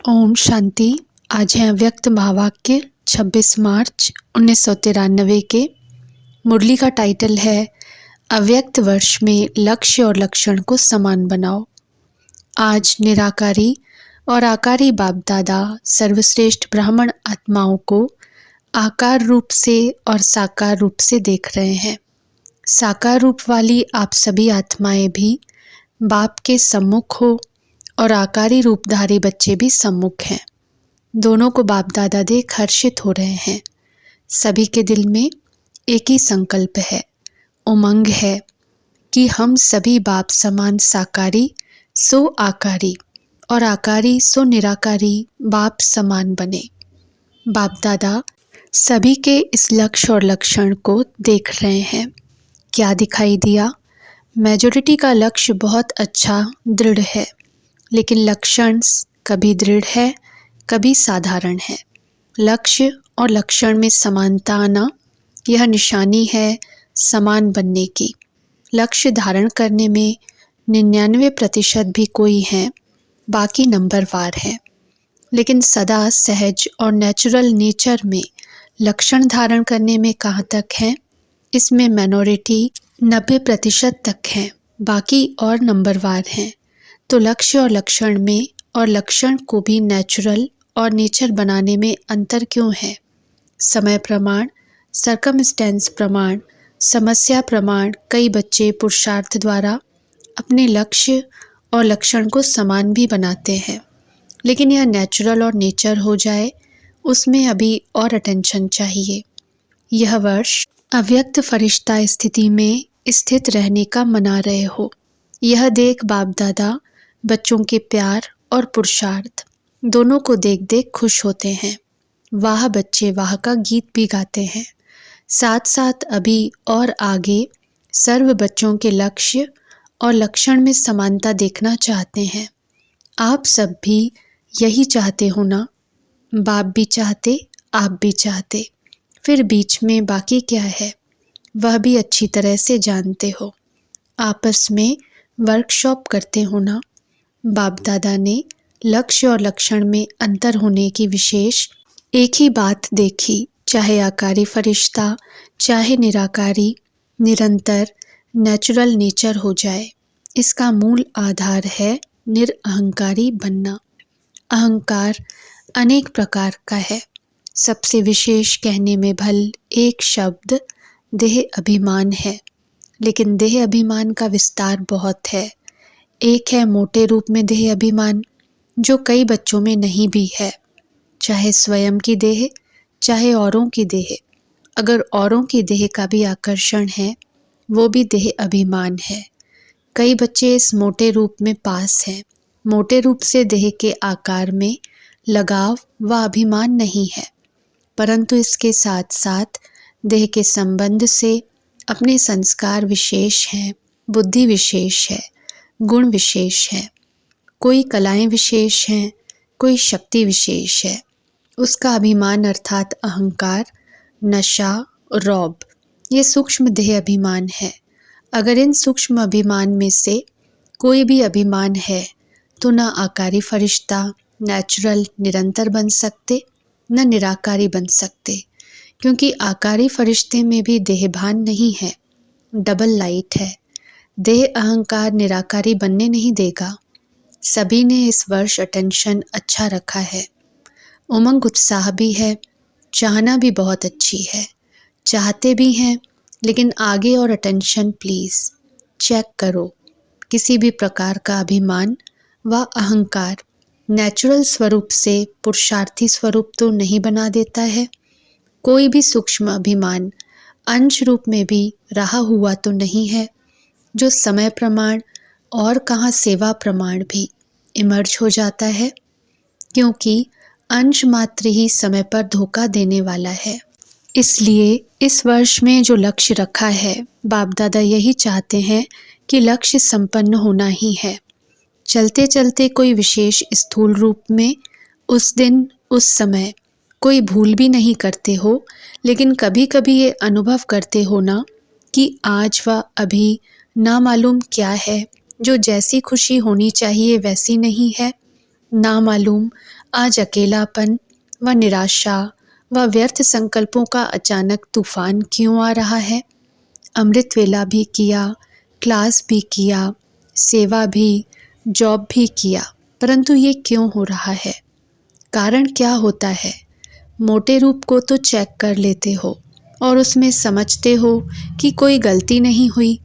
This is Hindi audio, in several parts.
ओम शांति। आज है अव्यक्त महावाक्य 26 मार्च 1993 के। मुरली का टाइटल है अव्यक्त वर्ष में लक्ष्य और लक्षण को समान बनाओ। आज निराकारी और आकारी बाप दादा सर्वश्रेष्ठ ब्राह्मण आत्माओं को आकार रूप से और साकार रूप से देख रहे हैं। साकार रूप वाली आप सभी आत्माएं भी बाप के सम्मुख हो और आकारी रूपधारी बच्चे भी सम्मुख हैं। दोनों को बाप दादा देख हर्षित हो रहे हैं। सभी के दिल में एक ही संकल्प है, उमंग है कि हम सभी बाप समान साकारी सो आकारी और आकारी सो निराकारी बाप समान बने। बाप दादा सभी के इस लक्ष्य और लक्षण को देख रहे हैं। क्या दिखाई दिया? मेजॉरिटी का लक्ष्य बहुत अच्छा दृढ़ है, लेकिन लक्षण कभी दृढ़ है कभी साधारण है। लक्ष्य और लक्षण में समानता आना यह निशानी है समान बनने की। लक्ष्य धारण करने में 99% भी कोई हैं, बाकी नंबरवार हैं। लेकिन सदा सहज और नेचुरल नेचर में लक्षण धारण करने में कहाँ तक हैं? इसमें माइनॉरिटी 90% तक हैं, बाकी और नंबरवार हैं। तो लक्ष्य और लक्षण में और लक्षण को भी नेचुरल और नेचर बनाने में अंतर क्यों है? समय प्रमाण, सर्कमस्टेंस प्रमाण, समस्या प्रमाण कई बच्चे पुरुषार्थ द्वारा अपने लक्ष्य और लक्षण को समान भी बनाते हैं, लेकिन यह नेचुरल और नेचर हो जाए उसमें अभी और अटेंशन चाहिए। यह वर्ष अव्यक्त फरिश्ता स्थिति में स्थित रहने का मना रहे हो। यह देख बाप दादा बच्चों के प्यार और पुरुषार्थ दोनों को देख देख खुश होते हैं। वाह बच्चे वाह का गीत भी गाते हैं। साथ साथ अभी और आगे सर्व बच्चों के लक्ष्य और लक्षण में समानता देखना चाहते हैं। आप सब भी यही चाहते हो ना? बाप भी चाहते, आप भी चाहते, फिर बीच में बाकी क्या है वह भी अच्छी तरह से जानते हो। आपस में वर्कशॉप करते हो ना? बाप दादा ने लक्ष्य और लक्षण में अंतर होने की विशेष एक ही बात देखी, चाहे आकारी फरिश्ता चाहे निराकारी, निरंतर नेचुरल नेचर हो जाए। इसका मूल आधार है निरअहंकारी बनना। अहंकार अनेक प्रकार का है। सबसे विशेष कहने में भल एक शब्द देह अभिमान है, लेकिन देह अभिमान का विस्तार बहुत है। एक है मोटे रूप में देह अभिमान, जो कई बच्चों में नहीं भी है, चाहे स्वयं की देह चाहे औरों की देह। अगर औरों की देह का भी आकर्षण है वो भी देह अभिमान है। कई बच्चे इस मोटे रूप में पास हैं। मोटे रूप से देह के आकार में लगाव व अभिमान नहीं है, परंतु इसके साथ साथ देह के संबंध से अपने संस्कार विशेष हैं, बुद्धि विशेष है, गुण विशेष है। कोई कलाएं विशेष हैं, कोई शक्ति विशेष है। उसका अभिमान अर्थात अहंकार, नशा, रौब, ये सूक्ष्म देह अभिमान है। अगर इन सूक्ष्म अभिमान में से कोई भी अभिमान है तो न आकारी फरिश्ता नेचुरल निरंतर बन सकते, न निराकारी बन सकते, क्योंकि आकारी फरिश्ते में भी देहभान नहीं है, डबल लाइट है। देह अहंकार निराकारी बनने नहीं देगा। सभी ने इस वर्ष अटेंशन अच्छा रखा है। उमंग उत्साह भी है, चाहना भी बहुत अच्छी है, चाहते भी हैं, लेकिन आगे और अटेंशन प्लीज़ चेक करो। किसी भी प्रकार का अभिमान व अहंकार नेचुरल स्वरूप से पुरुषार्थी स्वरूप तो नहीं बना देता है। कोई भी सूक्ष्म अभिमान अंश रूप में भी रहा हुआ तो नहीं है, जो समय प्रमाण और कहाँ सेवा प्रमाण भी इमर्ज हो जाता है, क्योंकि अंश मात्र ही समय पर धोखा देने वाला है। इसलिए इस वर्ष में जो लक्ष्य रखा है, बाप दादा यही चाहते हैं कि लक्ष्य संपन्न होना ही है। चलते चलते कोई विशेष स्थूल रूप में उस दिन उस समय कोई भूल भी नहीं करते हो, लेकिन कभी कभी ये अनुभव करते हो ना कि आज व अभी ना मालूम क्या है, जो जैसी खुशी होनी चाहिए वैसी नहीं है। नामालूम आज अकेलापन व निराशा व व्यर्थ संकल्पों का अचानक तूफान क्यों आ रहा है? अमृत वेला भी किया, क्लास भी किया, सेवा भी, जॉब भी किया, परंतु ये क्यों हो रहा है? कारण क्या होता है? मोटे रूप को तो चेक कर लेते हो और उसमें समझते हो कि कोई गलती नहीं हुई,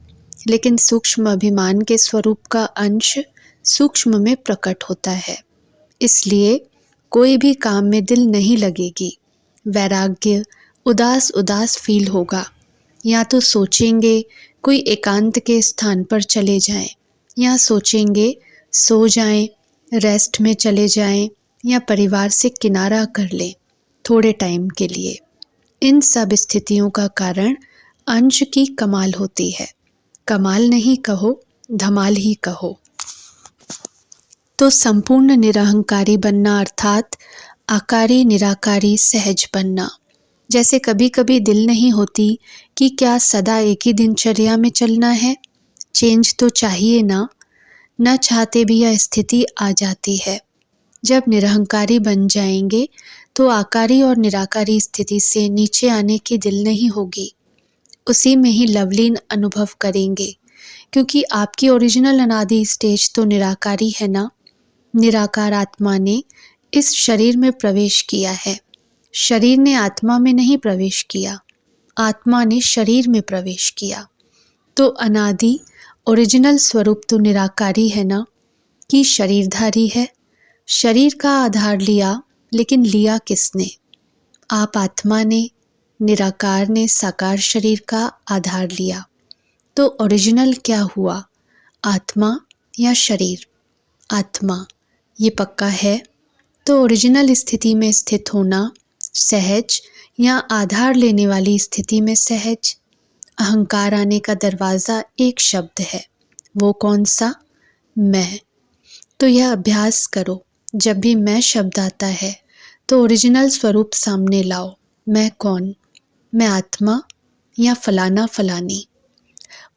लेकिन सूक्ष्म अभिमान के स्वरूप का अंश सूक्ष्म में प्रकट होता है। इसलिए कोई भी काम में दिल नहीं लगेगी। वैराग्य उदास उदास फील होगा। या तो सोचेंगे कोई एकांत के स्थान पर चले जाएं, या सोचेंगे सो जाएं, रेस्ट में चले जाएं, या परिवार से किनारा कर लें थोड़े टाइम के लिए। इन सब स्थितियों का कारण अंश की कमाल होती है। कमाल नहीं कहो, धमाल ही कहो। तो संपूर्ण निरहंकारी बनना अर्थात आकारी निराकारी सहज बनना। जैसे कभी कभी दिल नहीं होती कि क्या सदा एक ही दिनचर्या में चलना है, चेंज तो चाहिए ना। न चाहते भी यह स्थिति आ जाती है। जब निरहंकारी बन जाएंगे तो आकारी और निराकारी स्थिति से नीचे आने की दिल नहीं होगी, उसी में ही लवलीन अनुभव करेंगे, क्योंकि आपकी ओरिजिनल अनादि स्टेज तो निराकारी है ना। निराकार आत्मा ने इस शरीर में प्रवेश किया है। शरीर ने आत्मा में नहीं प्रवेश किया, आत्मा ने शरीर में प्रवेश किया। तो अनादि ओरिजिनल स्वरूप तो निराकारी है ना, कि शरीरधारी है। शरीर का आधार लिया, लेकिन लिया किसने? आप आत्मा ने, निराकार ने साकार शरीर का आधार लिया। तो ओरिजिनल क्या हुआ, आत्मा या शरीर? आत्मा, ये पक्का है। तो ओरिजिनल स्थिति में स्थित होना सहज, या आधार लेने वाली स्थिति में सहज। अहंकार आने का दरवाज़ा एक शब्द है, वो कौन सा? मैं। तो यह अभ्यास करो, जब भी मैं शब्द आता है तो ओरिजिनल स्वरूप सामने लाओ। मैं कौन? मैं आत्मा या फलाना फलानी?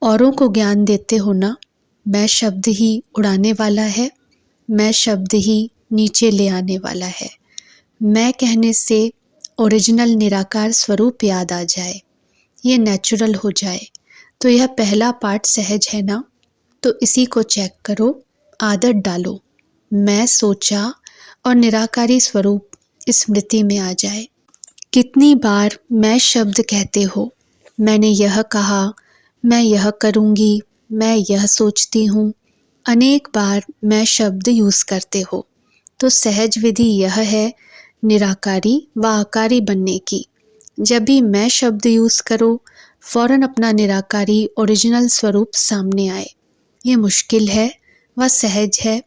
औरों को ज्ञान देते हो ना, मैं शब्द ही उड़ाने वाला है, मैं शब्द ही नीचे ले आने वाला है। मैं कहने से ओरिजिनल निराकार स्वरूप याद आ जाए, ये नेचुरल हो जाए, तो यह पहला पार्ट सहज है ना। तो इसी को चेक करो, आदत डालो। मैं सोचा और निराकारी स्वरूप स्मृति में आ जाए। कितनी बार मैं शब्द कहते हो, मैंने यह कहा, मैं यह करूँगी, मैं यह सोचती हूँ। अनेक बार मैं शब्द यूज़ करते हो। तो सहज विधि यह है निराकारी व आकारी बनने की। जब भी मैं शब्द यूज़ करो, फौरन अपना निराकारी ओरिजिनल स्वरूप सामने आए। ये मुश्किल है व सहज है,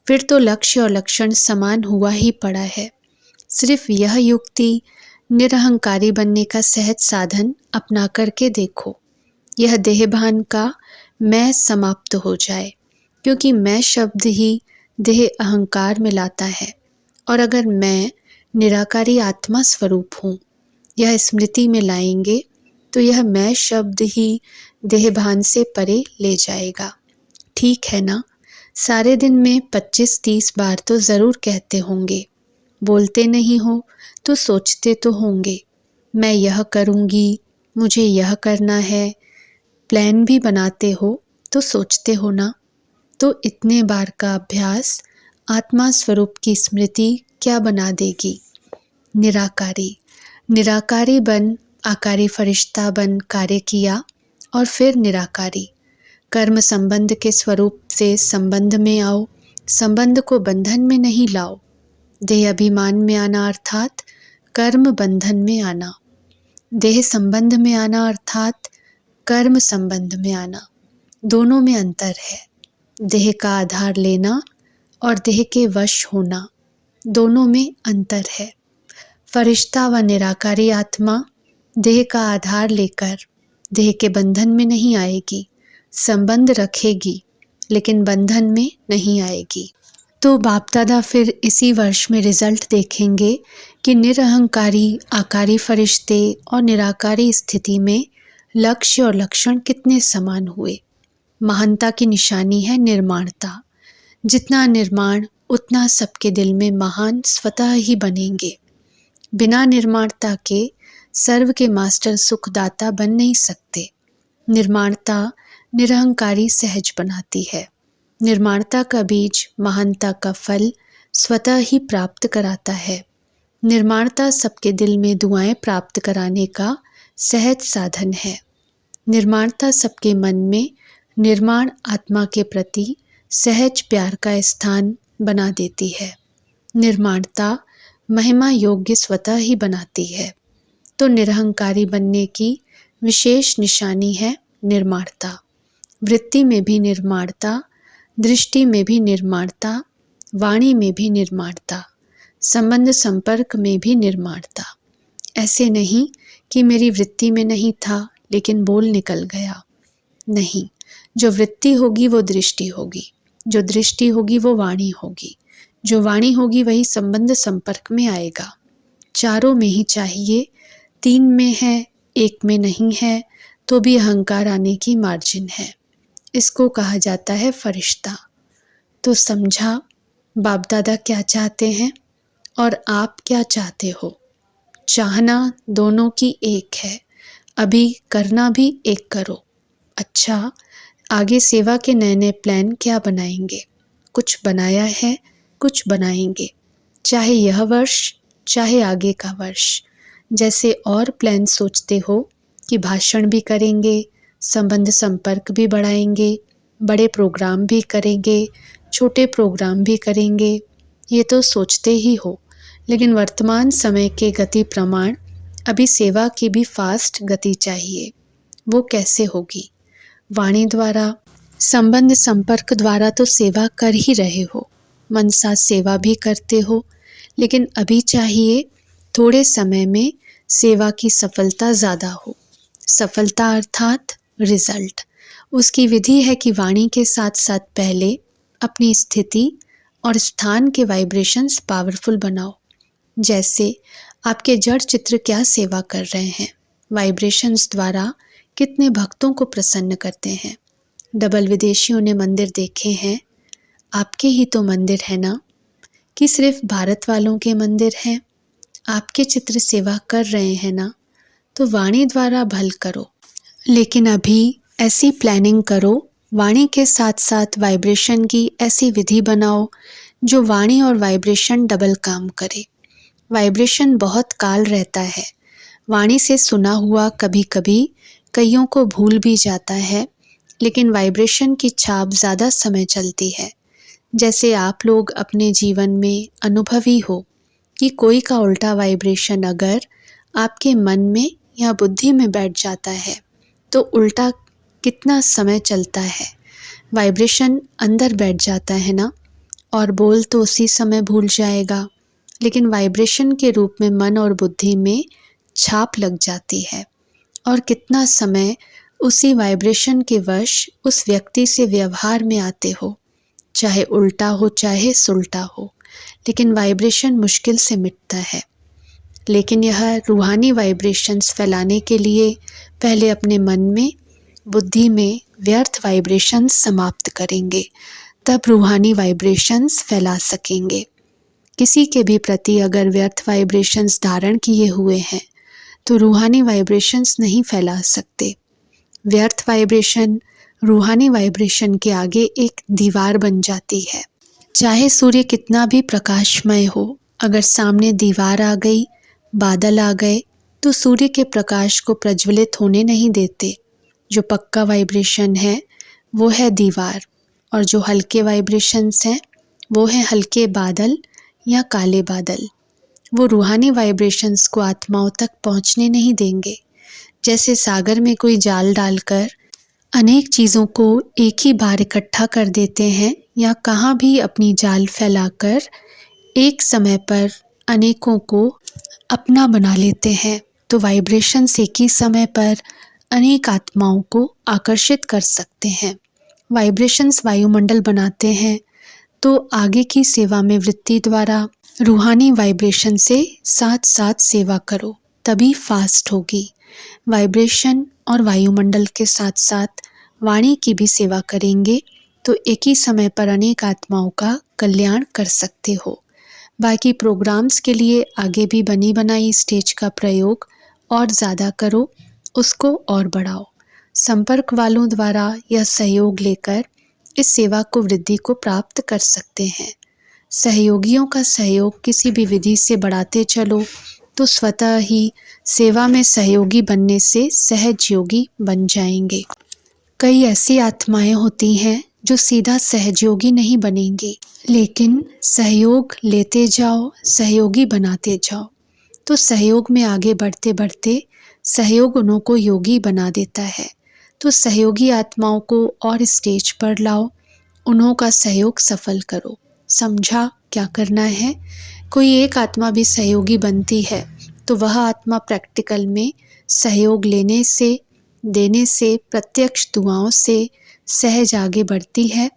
फिर तो लक्ष्य और लक्षण समान हुआ ही पड़ा है। सिर्फ यह युक्ति निरहंकारी बनने का सहज साधन अपना करके देखो। यह देहभान का मैं समाप्त हो जाए, क्योंकि मैं शब्द ही देह अहंकार में लाता है। और अगर मैं निराकारी आत्मा स्वरूप हूँ, यह स्मृति में लाएंगे तो यह मैं शब्द ही देहभान से परे ले जाएगा। ठीक है ना? सारे दिन में 25-30 बार तो ज़रूर कहते होंगे। बोलते नहीं हो तो सोचते तो होंगे, मैं यह करूँगी, मुझे यह करना है। प्लान भी बनाते हो तो सोचते हो ना। तो इतने बार का अभ्यास आत्मा स्वरूप की स्मृति क्या बना देगी? निराकारी। निराकारी बन आकारी फरिश्ता बन कार्य किया, और फिर निराकारी। कर्म संबंध के स्वरूप से संबंध में आओ, संबंध को बंधन में नहीं लाओ। देह अभिमान में आना अर्थात कर्म बंधन में आना, देह संबंध में आना अर्थात कर्म संबंध में आना। दोनों में अंतर है। देह का आधार लेना और देह के वश होना, दोनों में अंतर है। फरिश्ता व निराकारी आत्मा देह का आधार लेकर देह के बंधन में नहीं आएगी, संबंध रखेगी लेकिन बंधन में नहीं आएगी। तो बाप दादा फिर इसी वर्ष में रिजल्ट देखेंगे कि निरअहंकारी आकारी फरिश्ते और निराकारी स्थिति में लक्ष्य और लक्षण कितने समान हुए। महानता की निशानी है निर्माणता। जितना निर्माण उतना सबके दिल में महान स्वतः ही बनेंगे। बिना निर्माणता के सर्व के मास्टर सुखदाता बन नहीं सकते। निर्माणता निरहंकारी सहज बनाती है। निर्माणता का बीज महानता का फल स्वतः ही प्राप्त कराता है। निर्माणता सबके दिल में दुआएं प्राप्त कराने का सहज साधन है। निर्माणता सबके मन में निर्माण आत्मा के प्रति सहज प्यार का स्थान बना देती है। निर्माणता महिमा योग्य स्वतः ही बनाती है। तो निरहंकारी बनने की विशेष निशानी है निर्माणता। वृत्ति में भी निर्माणता, दृष्टि में भी निर्माणता, वाणी में भी निर्माणता, संबंध संपर्क में भी निर्माणता। ऐसे नहीं कि मेरी वृत्ति में नहीं था लेकिन बोल निकल गया। नहीं, जो वृत्ति होगी वो दृष्टि होगी, जो दृष्टि होगी वो वाणी होगी, जो वाणी होगी वही संबंध संपर्क में आएगा। चारों में ही चाहिए, तीन में है, एक में नहीं है तो भी अहंकार आने की मार्जिन है। इसको कहा जाता है फरिश्ता। तो समझा बाप दादा क्या चाहते हैं और आप क्या चाहते हो। चाहना दोनों की एक है, अभी करना भी एक करो। अच्छा, आगे सेवा के नए नए प्लान क्या बनाएंगे? कुछ बनाया है, कुछ बनाएंगे, चाहे यह वर्ष चाहे आगे का वर्ष। जैसे और प्लान सोचते हो कि भाषण भी करेंगे, संबंध संपर्क भी बढ़ाएंगे, बड़े प्रोग्राम भी करेंगे, छोटे प्रोग्राम भी करेंगे, ये तो सोचते ही हो। लेकिन वर्तमान समय के गति प्रमाण अभी सेवा की भी फास्ट गति चाहिए। वो कैसे होगी? वाणी द्वारा, संबंध संपर्क द्वारा तो सेवा कर ही रहे हो, मनसा सेवा भी करते हो, लेकिन अभी चाहिए थोड़े समय में सेवा की सफलता ज़्यादा हो। सफलता अर्थात रिजल्ट। उसकी विधि है कि वाणी के साथ साथ पहले अपनी स्थिति और स्थान के वाइब्रेशंस पावरफुल बनाओ। जैसे आपके जड़ चित्र क्या सेवा कर रहे हैं, वाइब्रेशंस द्वारा कितने भक्तों को प्रसन्न करते हैं। डबल विदेशियों ने मंदिर देखे हैं, आपके ही तो मंदिर है ना, कि सिर्फ भारत वालों के मंदिर हैं? आपके चित्र सेवा कर रहे हैं ना, तो वाणी द्वारा भल करो। लेकिन अभी ऐसी प्लानिंग करो, वाणी के साथ साथ वाइब्रेशन की ऐसी विधि बनाओ जो वाणी और वाइब्रेशन डबल काम करे। वाइब्रेशन बहुत काल रहता है, वाणी से सुना हुआ कभी कभी कईयों को भूल भी जाता है, लेकिन वाइब्रेशन की छाप ज़्यादा समय चलती है। जैसे आप लोग अपने जीवन में अनुभवी हो कि कोई का उल्टा वाइब्रेशन अगर आपके मन में या बुद्धि में बैठ जाता है तो उल्टा कितना समय चलता है। वाइब्रेशन अंदर बैठ जाता है ना, और बोल तो उसी समय भूल जाएगा, लेकिन वाइब्रेशन के रूप में मन और बुद्धि में छाप लग जाती है और कितना समय उसी वाइब्रेशन के वश उस व्यक्ति से व्यवहार में आते हो, चाहे उल्टा हो चाहे सुलटा हो, लेकिन वाइब्रेशन मुश्किल से मिटता है। लेकिन यह रूहानी वाइब्रेशंस फैलाने के लिए पहले अपने मन में, बुद्धि में व्यर्थ वाइब्रेशंस समाप्त करेंगे, तब रूहानी वाइब्रेशंस फैला सकेंगे। किसी के भी प्रति अगर व्यर्थ वाइब्रेशंस धारण किए हुए हैं तो रूहानी वाइब्रेशंस नहीं फैला सकते। व्यर्थ वाइब्रेशन रूहानी वाइब्रेशन के आगे एक दीवार बन जाती है। चाहे सूर्य कितना भी प्रकाशमय हो, अगर सामने दीवार आ गई, बादल आ गए, तो सूर्य के प्रकाश को प्रज्वलित होने नहीं देते। जो पक्का वाइब्रेशन है वो है दीवार, और जो हल्के वाइब्रेशंस हैं वो है हल्के बादल या काले बादल। वो रूहानी वाइब्रेशंस को आत्माओं तक पहुंचने नहीं देंगे। जैसे सागर में कोई जाल डालकर अनेक चीज़ों को एक ही बार इकट्ठा कर देते हैं, या कहाँ भी अपनी जाल फैलाकर एक समय पर अनेकों को अपना बना लेते हैं, तो वाइब्रेशंस एक ही समय पर अनेक आत्माओं को आकर्षित कर सकते हैं। वाइब्रेशंस वायुमंडल बनाते हैं, तो आगे की सेवा में वृत्ति द्वारा रूहानी वाइब्रेशन से साथ साथ सेवा करो, तभी फास्ट होगी। वाइब्रेशन और वायुमंडल के साथ साथ वाणी की भी सेवा करेंगे तो एक ही समय पर अनेक आत्माओं का कल्याण कर सकते हो। बाकी प्रोग्राम्स के लिए आगे भी बनी बनाई स्टेज का प्रयोग और ज़्यादा करो, उसको और बढ़ाओ। संपर्क वालों द्वारा यह सहयोग लेकर इस सेवा को वृद्धि को प्राप्त कर सकते हैं। सहयोगियों का सहयोग किसी भी विधि से बढ़ाते चलो तो स्वतः ही सेवा में सहयोगी बनने से सहज योगी बन जाएंगे। कई ऐसी आत्माएं होती हैं जो सीधा सहयोगी नहीं बनेंगी, लेकिन सहयोग लेते जाओ, सहयोगी बनाते जाओ, तो सहयोग में आगे बढ़ते बढ़ते सहयोग उन्हों को योगी बना देता है। तो सहयोगी आत्माओं को और स्टेज पर लाओ, उन्हों का सहयोग सफल करो। समझा क्या करना है? कोई एक आत्मा भी सहयोगी बनती है तो वह आत्मा प्रैक्टिकल में सहयोग लेने से, देने से, प्रत्यक्ष दुआओं से सहज आगे बढ़ती है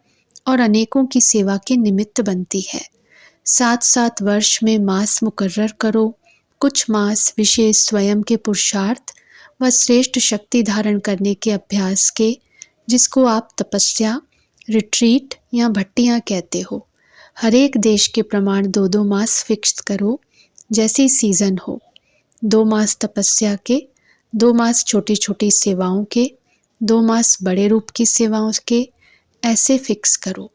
और अनेकों की सेवा के निमित्त बनती है। 7-7 वर्ष में मास मुकर्रर करो। कुछ मास विशेष स्वयं के पुरुषार्थ व श्रेष्ठ शक्ति धारण करने के अभ्यास के, जिसको आप तपस्या, रिट्रीट या भट्टियाँ कहते हो। हर एक देश के प्रमाण 2-2 मास फिक्स करो, जैसी सीज़न हो। 2 मास तपस्या के, 2 मास छोटी छोटी सेवाओं के, 2 मास बड़े रूप की सेवाओं के, ऐसे फिक्स करो।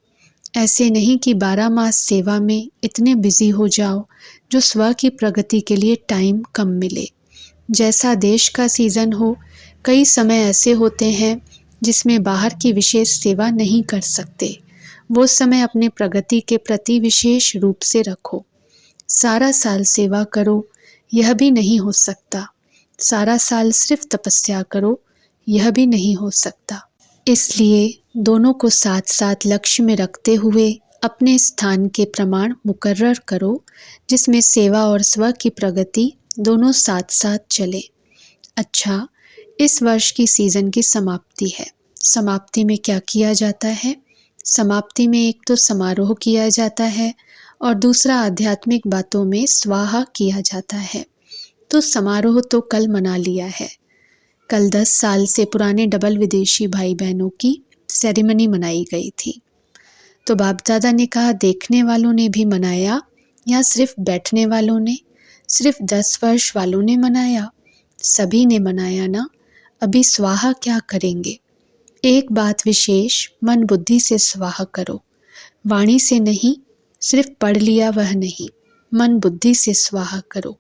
ऐसे नहीं कि 12 मास सेवा में इतने बिजी हो जाओ जो स्व की प्रगति के लिए टाइम कम मिले। जैसा देश का सीज़न हो, कई समय ऐसे होते हैं जिसमें बाहर की विशेष सेवा नहीं कर सकते। वो समय अपने प्रगति के प्रति विशेष रूप से रखो। सारा साल सेवा करो, यह भी नहीं हो सकता। सारा साल सिर्फ तपस्या करो, यह भी नहीं हो सकता। इसलिए दोनों को साथ साथ लक्ष्य में रखते हुए अपने स्थान के प्रमाण मुकर्रर करो, जिसमें सेवा और स्व की प्रगति दोनों साथ साथ चले। अच्छा, इस वर्ष की सीज़न की समाप्ति है। समाप्ति में क्या किया जाता है? समाप्ति में एक तो समारोह किया जाता है और दूसरा आध्यात्मिक बातों में स्वाहा किया जाता है। तो समारोह तो कल मना लिया है। कल 10 साल से पुराने डबल विदेशी भाई बहनों की सेरेमनी मनाई गई थी। तो बाप दादा ने कहा, देखने वालों ने भी मनाया या सिर्फ बैठने वालों ने? सिर्फ 10 वर्ष वालों ने मनाया? सभी ने मनाया ना। अभी स्वाहा क्या करेंगे? एक बात विशेष, मन बुद्धि से स्वाहा करो, वाणी से नहीं। सिर्फ पढ़ लिया वह नहीं, मन बुद्धि से स्वाहा करो।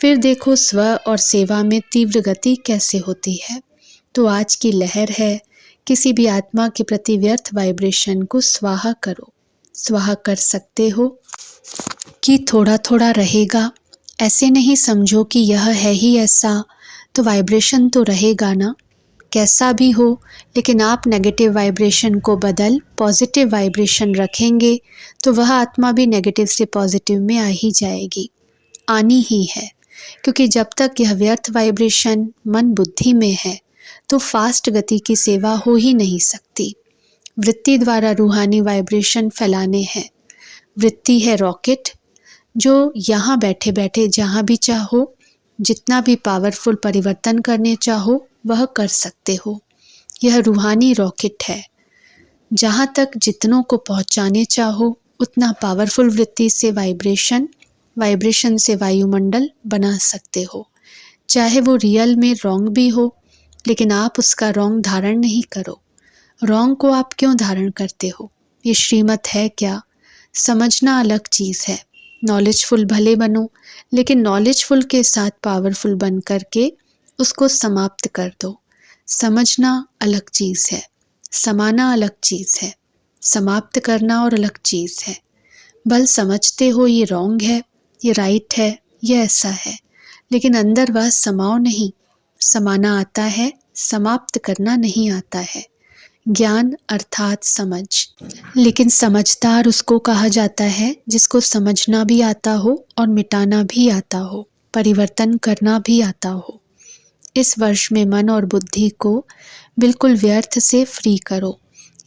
फिर देखो स्व और सेवा में तीव्र गति कैसे होती है। तो आज की लहर है, किसी भी आत्मा के प्रति व्यर्थ वाइब्रेशन को स्वाहा करो। स्वाहा कर सकते हो कि थोड़ा थोड़ा रहेगा? ऐसे नहीं समझो कि यह है ही ऐसा, तो वाइब्रेशन तो रहेगा ना। कैसा भी हो, लेकिन आप नेगेटिव वाइब्रेशन को बदल पॉजिटिव वाइब्रेशन रखेंगे तो वह आत्मा भी नेगेटिव से पॉजिटिव में आ ही जाएगी, आनी ही है। क्योंकि जब तक यह व्यर्थ वाइब्रेशन मन बुद्धि में है तो फास्ट गति की सेवा हो ही नहीं सकती। वृत्ति द्वारा रूहानी वाइब्रेशन फैलाने हैं। वृत्ति है रॉकेट, जो यहाँ बैठे बैठे जहाँ भी चाहो, जितना भी पावरफुल परिवर्तन करने चाहो वह कर सकते हो। यह रूहानी रॉकेट है। जहाँ तक जितनों को पहुँचाने चाहो उतना पावरफुल वृत्ति से वाइब्रेशन से वायुमंडल बना सकते हो। चाहे वो रियल में रॉन्ग भी हो, लेकिन आप उसका रॉन्ग धारण नहीं करो। रॉन्ग को आप क्यों धारण करते हो? ये श्रीमत है क्या? समझना अलग चीज़ है। नॉलेजफुल भले बनो, लेकिन नॉलेजफुल के साथ पावरफुल बन करके उसको समाप्त कर दो। समझना अलग चीज़ है, समाना अलग चीज़ है, समाप्त करना और अलग चीज़ है। बल समझते हो ये रॉन्ग है, ये राइट है, ये ऐसा है, लेकिन अंदर वह समाओ नहीं। समाना आता है, समाप्त करना नहीं आता है। ज्ञान अर्थात समझ। लेकिन समझदार उसको कहा जाता है जिसको समझना भी आता हो और मिटाना भी आता हो, परिवर्तन करना भी आता हो। इस वर्ष में मन और बुद्धि को बिल्कुल व्यर्थ से फ्री करो।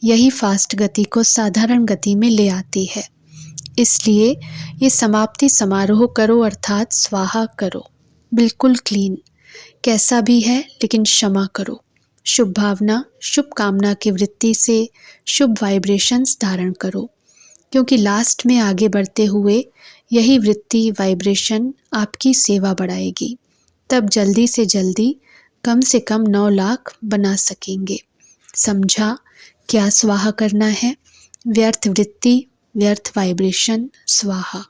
यही फास्ट गति को साधारण गति में ले आती है। इसलिए ये समाप्ति समारोह करो, अर्थात स्वाहा करो। बिल्कुल क्लीन, कैसा भी है, लेकिन क्षमा करो। शुभ भावना, शुभ कामना की वृत्ति से शुभ वाइब्रेशंस धारण करो, क्योंकि लास्ट में आगे बढ़ते हुए यही वृत्ति वाइब्रेशन आपकी सेवा बढ़ाएगी। तब जल्दी से जल्दी कम से कम 9 लाख बना सकेंगे। समझा क्या स्वाहा करना है? व्यर्थ वृत्ति, व्यर्थ वाइब्रेशन, स्वाहा।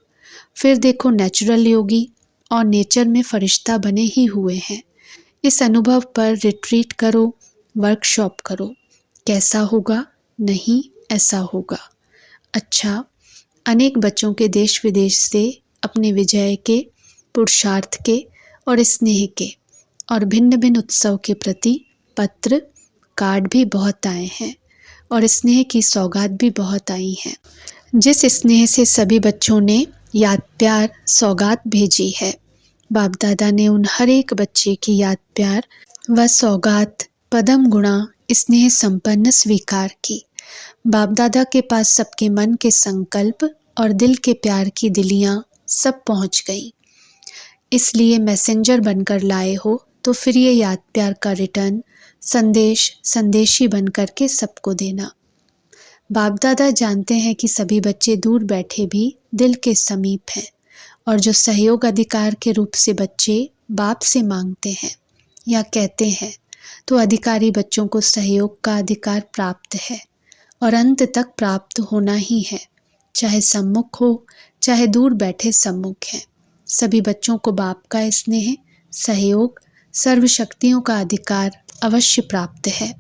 फिर देखो नेचुरल योगी और नेचर में फरिश्ता बने ही हुए हैं। इस अनुभव पर रिट्रीट करो, वर्कशॉप करो। कैसा होगा? नहीं, ऐसा होगा। अच्छा, अनेक बच्चों के देश विदेश से अपने विजय के, पुरुषार्थ के और स्नेह के और भिन्न भिन्न उत्सव के प्रति पत्र, कार्ड भी बहुत आए हैं और स्नेह की सौगात भी बहुत आई हैं। जिस स्नेह से सभी बच्चों ने याद प्यार सौगात भेजी है, बाप दादा ने उन हर एक बच्चे की याद प्यार व सौगात पदम गुणा स्नेह संपन्न स्वीकार की। बाप दादा के पास सबके मन के संकल्प और दिल के प्यार की दिलियां सब पहुंच गई, इसलिए मैसेंजर बनकर लाए हो तो फिर ये याद प्यार का रिटर्न संदेशी बन करके सबको देना। बाप दादा जानते हैं कि सभी बच्चे दूर बैठे भी दिल के समीप हैं और जो सहयोग अधिकार के रूप से बच्चे बाप से मांगते हैं या कहते हैं, तो अधिकारी बच्चों को सहयोग का अधिकार प्राप्त है और अंत तक प्राप्त होना ही है, चाहे सम्मुख हो चाहे दूर बैठे सम्मुख हैं। सभी बच्चों को बाप का स्नेह, सहयोग, सर्वशक्तियों का अधिकार अवश्य प्राप्त है।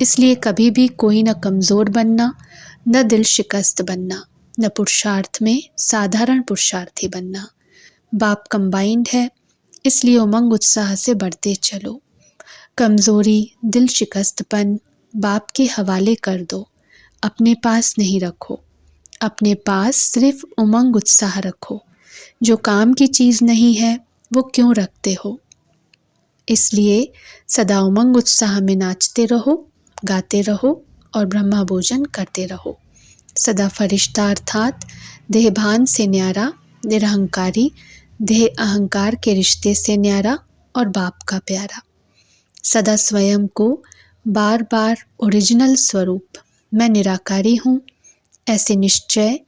इसलिए कभी भी कोई न कमज़ोर बनना, न दिल शिकस्त बनना, न पुरुषार्थ में साधारण पुरुषार्थी बनना। बाप कंबाइंड है, इसलिए उमंग उत्साह से बढ़ते चलो। कमज़ोरी, दिल शिकस्तपन बाप के हवाले कर दो, अपने पास नहीं रखो। अपने पास सिर्फ उमंग उत्साह रखो। जो काम की चीज़ नहीं है वो क्यों रखते हो? इसलिए सदा उमंग उत्साह में नाचते रहो, गाते रहो और ब्रह्मा भोजन करते रहो। सदा फरिश्ता अर्थात देहभान से न्यारा, निरहंकारी, देह अहंकार के रिश्ते से न्यारा और बाप का प्यारा। सदा स्वयं को बार बार ओरिजिनल स्वरूप, मैं निराकारी हूँ, ऐसे निश्चय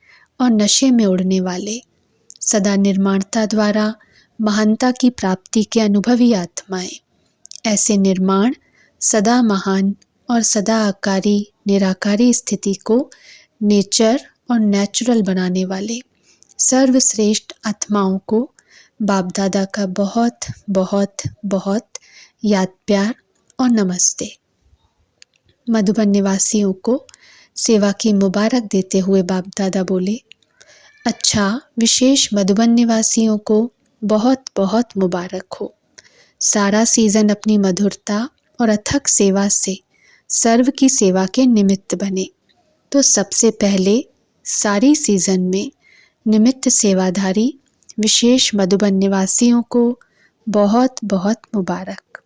और नशे में उड़ने वाले। सदा निर्माणता द्वारा महानता की प्राप्ति के अनुभवी आत्माएं। ऐसे निर्माण, सदा महान और सदा आकारी निराकारी स्थिति को नेचर और नेचुरल बनाने वाले सर्वश्रेष्ठ आत्माओं को बाप दादा का बहुत बहुत बहुत याद प्यार और नमस्ते। मधुबन निवासियों को सेवा की मुबारक देते हुए बाप दादा बोले, अच्छा, विशेष मधुबन निवासियों को बहुत बहुत मुबारक हो। सारा सीज़न अपनी मधुरता और अथक सेवा से सर्व की सेवा के निमित्त बने, तो सबसे पहले सारी सीज़न में निमित्त सेवाधारी विशेष मधुबन निवासियों को बहुत बहुत मुबारक।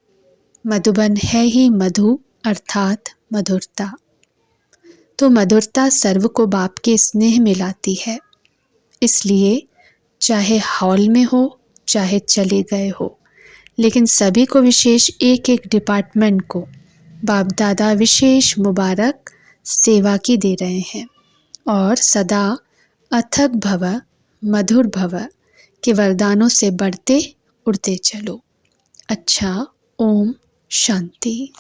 मधुबन है ही मधु अर्थात मधुरता, तो मधुरता सर्व को बाप के स्नेह में लाती है। इसलिए चाहे हॉल में हो चाहे चले गए हो, लेकिन सभी को विशेष एक एक डिपार्टमेंट को बाप दादा विशेष मुबारक सेवा की दे रहे हैं और सदा अथक भव मधुर भव के वरदानों से बढ़ते उड़ते चलो। अच्छा, ओम शांति।